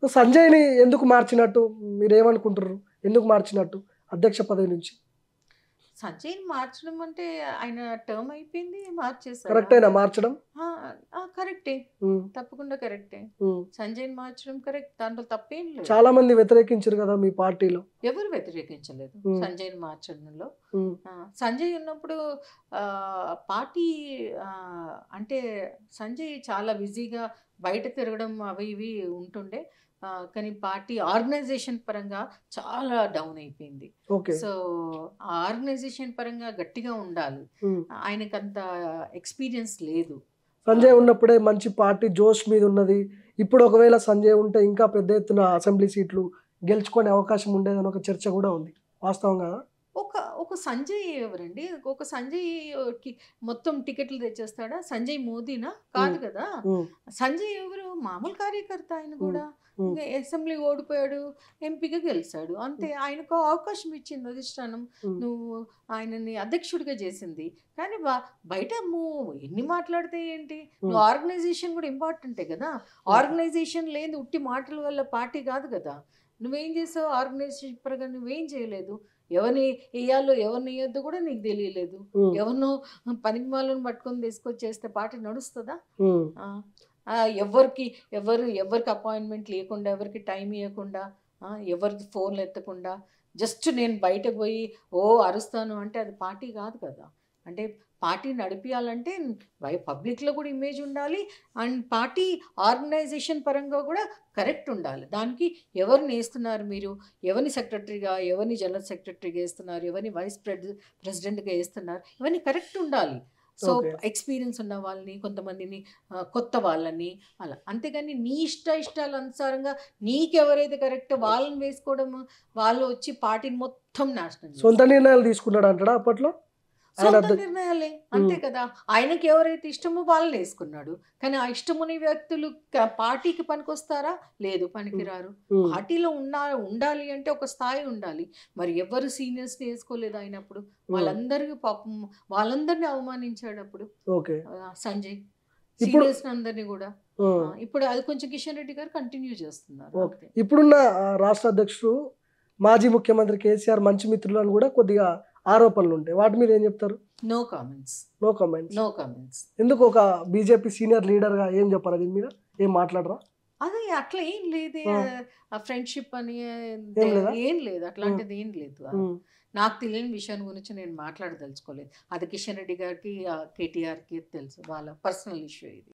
సంజయ్‌ని ఎందుకు మార్చినట్టు? మీరేమనుకుంటుర్రు? ఎందుకు మార్చినట్టు అధ్యక్ష పదవి నుంచి? సంజయ్‌ని మార్చడం అంటే ఆయన టర్మ్ అయిపోయింది మార్చేశారు కరెక్టేనా అంతే. మార్చడం? ఆ! కరెక్టే. హ్మ్. తప్పకుండా కరెక్టే. హ్మ్. సంజయ్‌ని మార్చడం కరెక్ట్. దాంట్లో తప్పేం లేదు. చాలా మంది వ్యతిరేకించారు కదా మీ పార్టీలో. ఎవరు వ్యతిరేకించలేదు హ్మ్. సంజయ్‌ని మార్చడంలో. హ్మ్. సంజయ్ ఉన్నప్పుడు పార్టీ అంటే సంజయ్ చాలా బిజీగా బయట తిరగడం అవి ఇవి ఉంటుండే. కానీ పార్టీ ఆర్గనైజేషన్ పరంగా చాలా డౌన్ అయిపోయింది. ఓకే. సో, ఆ ఆర్గనైజేషన్ పరంగా గట్టిగా ఉండాలి. హ్మ్. ఆయనకంత ఎక్స్‌పీరియన్స్ లేదు. సంజయ్ ఉన్నప్పుడే మంచి పార్టీ జోష్ మీదున్నది. ఇప్పుడు ఒకవేళ సంజయ్ ఉంటే ఇంకా పెద్ద ఎత్తున అసెంబ్లీ సీట్లు గెలుచుకునే అవకాశం ఉండేదని ఒక చర్చ గూడా ఉంది. వాస్తవం కాదా? ఒక ఒక సంజయ్ ఎవరండి? ఒక సంజయ్‌కి మొత్తం టికెట్లు తెచ్చేస్తాడా? సంజయ్ మోదీనా? హ్మ్. కాదు గదా! హ్మ్. సంజయ్ ఎవరు? మామూలు కార్యకర్త ఆయన హ్మ్. గూడా. హ్మ్. ఇంగ అసెంబ్లీ ఓడిపోయాడు. ఎంపీగా గెలిసాడు. అంతే. హ్మ్. ఆయనకు అవకాశం ఇచ్చింది అధిష్టానం. హ్మ్. నువ్వు ఆయనని అధ్యక్షుడిగా చేసింది. కానీ బయట ఎన్ని మాట్లాడితే ఏంటి? హ్మ్. నువ్వు ఆర్గనైజేషన్ గూడా ఇంపార్టెంటే గదా! ఓకే. ఆర్గనైజేషన్ లేనిది ఉట్టి మాటల వల్ల పార్టీ గాదు గదా! నువ్వేం చేసావు? ఆర్గనైజేషన్ పరంగా నువ్వేం చేయలేదు. ఎవరిని ఎయ్యాలో, ఎవరిని ఎయ్యొద్దో గూడా నీకు తెలియలేదు. హ్మ్. ఎవరినో పనికిమాలోని పట్టుకొని తీసుకొచ్చేస్తే పార్టీ నడుస్తదా? హ్మ్. ఆ! ఎవరికి అపాయింట్‌మెంట్ లేకుండా, ఎవరికి టైమ్ ఇయ్యకుండా, ఎవరిది ఫోన్‌లు ఎత్తకుండా, జస్ట్ నేను బయటకు పోయి అరుస్తాను అంటే అది పార్టీ కాదు కదా! అంటే పార్టీ నడిపియాలంటే పబ్లిక్‌లో కూడా ఇమేజ్ ఉండాలి. అండ్ పార్టీ ఆర్గనైజేషన్ పరంగా కూడా కరెక్ట్ ఉండాలి. దానికి ఎవరిని ఏస్తున్నారు మీరు? ఎవరిని సెక్రటరీగా, ఎవరిని జనరల్ సెక్రటరీగా ఏస్తున్నారు? ఎవరిని ప్రెసిడెంట్‌గా ఏస్తున్నారు? ఇవన్నీ కరెక్ట్ ఉండాలి. So, okay. ఎక్స్‌పీరియన్స్ ఉన్న వాళ్ళని, కొంతమందిని కొత్త వాళ్ళని అలా. అంతేగాని నీ ఇష్టాల అనుసారంగా నీకెవరైతే కరెక్టో వాళ్ళని వేసుకోవడము, వాళ్ళు వచ్చి పార్టీని మొత్తం నాశనం సొంత చేస్తారు. నిర్ణయాలు తీసుకున్నాడంటాడా అప్పట్లో? ఆయన సొంత అద్ద నిర్ణయాలే. అంతే హ్మ్. కదా! ఆయనకి ఎవరైతే ఇష్టమో వాళ్ళనేసుకున్నాడు. కానీ ఆ ఇష్టమున్న వ్యక్తులు పార్టీకి పనికొస్తారా? లేదు హ్మ్. పనికిరారు. హ్మ్. పార్టీలో ఉండాలి అంటే ఒక స్థాయి ఉండాలి. మరి ఎవ్వరు సీనియర్స్‌ని ఏసుకోలేదు ఆయనప్పుడు. హ్మ్. వాళ్ళందరికీ పాపం వాళ్ళందరిని అవమానించాడప్పుడు ఓకే. సంజయ్. ఇప్పుడు సీనియర్స్‌ని అందరిని గూడా. హ్మ్. ఇప్పుడు అది కొంచెం కిషన్ రెడ్డి గారు కంటిన్యూ చేస్తున్నారు ఓకే. అంతే. ఇప్పుడున్న రాష్ట్ర అధ్యక్షుడు మాజీ ముఖ్యమంత్రి కేసీఆర్ మంచి మిత్రులని గూడా కొద్దిగా ఆరోపణలుంటాయి. వాటి మీద ఏం జెప్తారు? No comments. No comments. No comments. ఎందుకు ఒక బీజేపీ సీనియర్ లీడర్‌గా ఏం చెప్పరా దీని మీద? ఏం మాట్లాడరా? అదే అట్లా ఏం లేదే. ఆ! ఫ్రెండ్‌షిప్ అని ఏం లేదా? ఏం లేదు. హ్మ్. అట్లాంటిది ఏం లేదు. హ్మ్. నాకు తెలియని విషయం గురించి నేను మాట్లాడదలుచుకోలేదు. అది కిషన్ రెడ్డి గారికి, కేటీఆర్‌కి తెలుసు. వాళ్ళ పర్సనల్ ఇష్యూ ఇది.